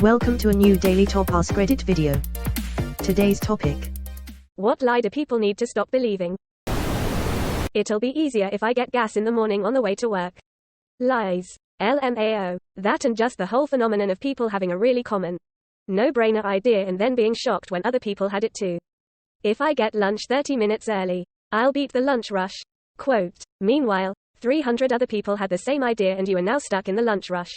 Welcome to a new Daily Top Askreddit video. Today's topic. What lie do people need to stop believing? It'll be easier if I get gas in the morning on the way to work. Lies. LMAO. That and just the whole phenomenon of people having a really common, no-brainer idea and then being shocked when other people had it too. If I get lunch 30 minutes early, I'll beat the lunch rush. Quote. Meanwhile, 300 other people had the same idea and you are now stuck in the lunch rush.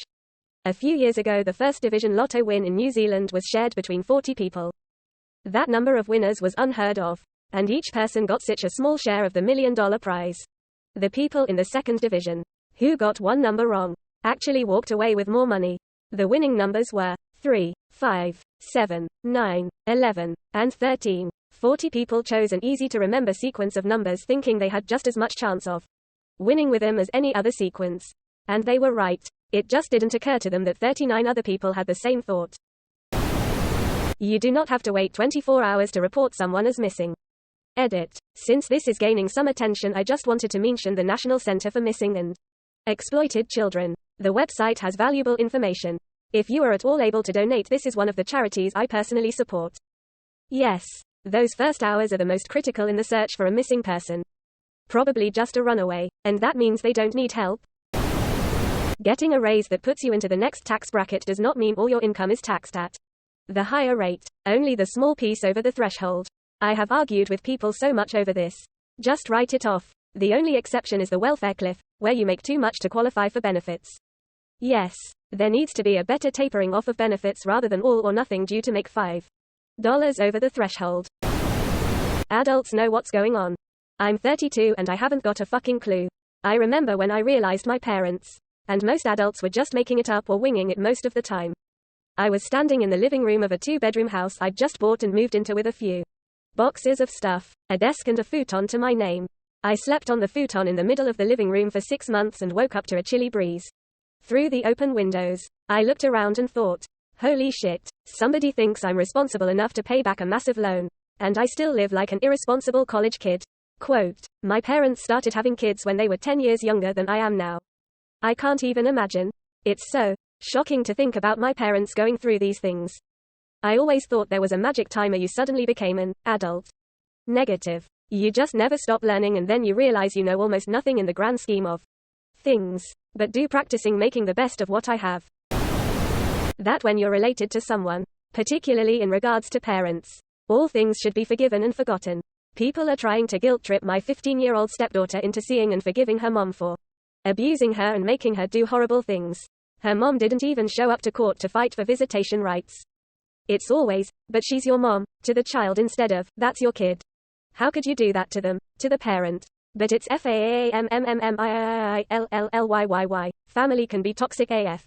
A few years ago the first division lotto win in New Zealand was shared between 40 people. That number of winners was unheard of, and each person got such a small share of the $1 million prize. The people in the second division, who got one number wrong, actually walked away with more money. The winning numbers were 3, 5, 7, 9, 11, and 13. 40 people chose an easy-to-remember sequence of numbers thinking they had just as much chance of winning with them as any other sequence. And they were right. It just didn't occur to them that 39 other people had the same thought. You do not have to wait 24 hours to report someone as missing. Edit. Since this is gaining some attention, I just wanted to mention the National Center for Missing and Exploited Children. The website has valuable information. If you are at all able to donate, this is one of the charities I personally support. Yes, those first hours are the most critical in the search for a missing person. Probably just a runaway, and that means they don't need help. Getting a raise that puts you into the next tax bracket does not mean all your income is taxed at the higher rate, only the small piece over the threshold. I have argued with people so much over this. Just write it off. The only exception is the welfare cliff, where you make too much to qualify for benefits. Yes, there needs to be a better tapering off of benefits rather than all or nothing due to make $5 over the threshold. Adults know what's going on. I'm 32 and I haven't got a fucking clue. I remember when I realized my parents and most adults were just making it up or winging it most of the time. I was standing in the living room of a 2-bedroom house I'd just bought and moved into with a few boxes of stuff, a desk and a futon to my name. I slept on the futon in the middle of the living room for 6 months and woke up to a chilly breeze through the open windows. I looked around and thought, holy shit, somebody thinks I'm responsible enough to pay back a massive loan, and I still live like an irresponsible college kid. Quote, my parents started having kids when they were 10 years younger than I am now. I can't even imagine. It's so shocking to think about my parents going through these things. I always thought there was a magic timer you suddenly became an adult. Negative. You just never stop learning and then you realize you know almost nothing in the grand scheme of things. But do practicing making the best of what I have. That when you're related to someone, particularly in regards to parents, all things should be forgiven and forgotten. People are trying to guilt trip my 15-year-old stepdaughter into seeing and forgiving her mom for abusing her and making her do horrible things. Her mom didn't even show up to court to fight for visitation rights. It's always, but she's your mom, to the child instead of, that's your kid. How could you do that to them, to the parent? But it's FAAMMMIILLLYYY. Family can be toxic AF.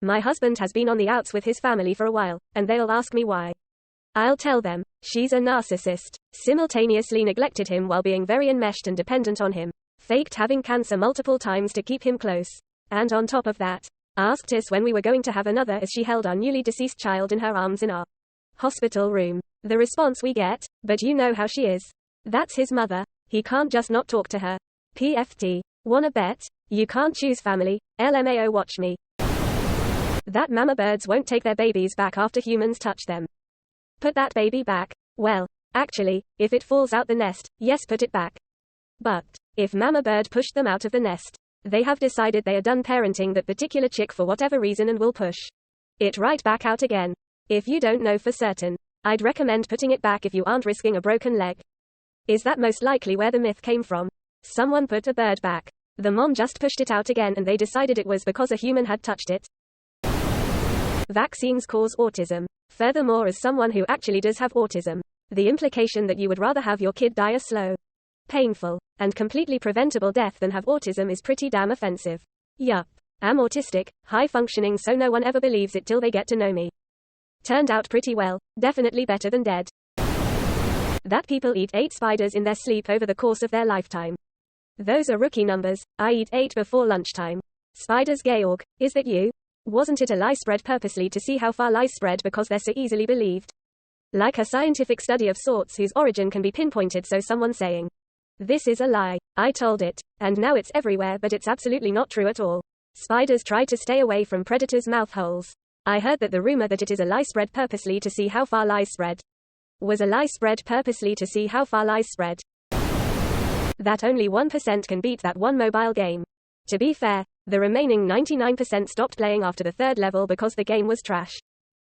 My husband has been on the outs with his family for a while, and they'll ask me why. I'll tell them, she's a narcissist. Simultaneously neglected him while being very enmeshed and dependent on him. Faked having cancer multiple times to keep him close. And on top of that, asked us when we were going to have another as she held our newly deceased child in her arms in our hospital room. The response we get, but you know how she is. That's his mother. He can't just not talk to her. PFT. Wanna bet? You can't choose family. LMAO watch me. That mama birds won't take their babies back after humans touch them. Put that baby back. Well, actually, if it falls out the nest, yes, put it back. But if mama bird pushed them out of the nest, they have decided they are done parenting that particular chick for whatever reason and will push it right back out again. If you don't know for certain, I'd recommend putting it back if you aren't risking a broken leg. Is that most likely where the myth came from? Someone put a bird back. The mom just pushed it out again and they decided it was because a human had touched it. Vaccines cause autism. Furthermore, as someone who actually does have autism, the implication that you would rather have your kid die a slow, painful, and completely preventable death than have autism is pretty damn offensive. Yup. I'm autistic, high functioning, so no one ever believes it till they get to know me. Turned out pretty well, definitely better than dead. That people eat 8 spiders in their sleep over the course of their lifetime. Those are rookie numbers. I eat 8 before lunchtime. Spiders Georg, is that you? Wasn't it a lie spread purposely to see how far lies spread because they're so easily believed? Like a scientific study of sorts whose origin can be pinpointed, so someone saying, this is a lie. I told it. And now it's everywhere, but it's absolutely not true at all. Spiders try to stay away from predators' mouth holes. I heard that the rumor that it is a lie spread purposely to see how far lies spread. Was a lie spread purposely to see how far lies spread? That only 1% can beat that one mobile game. To be fair, the remaining 99% stopped playing after the third level because the game was trash.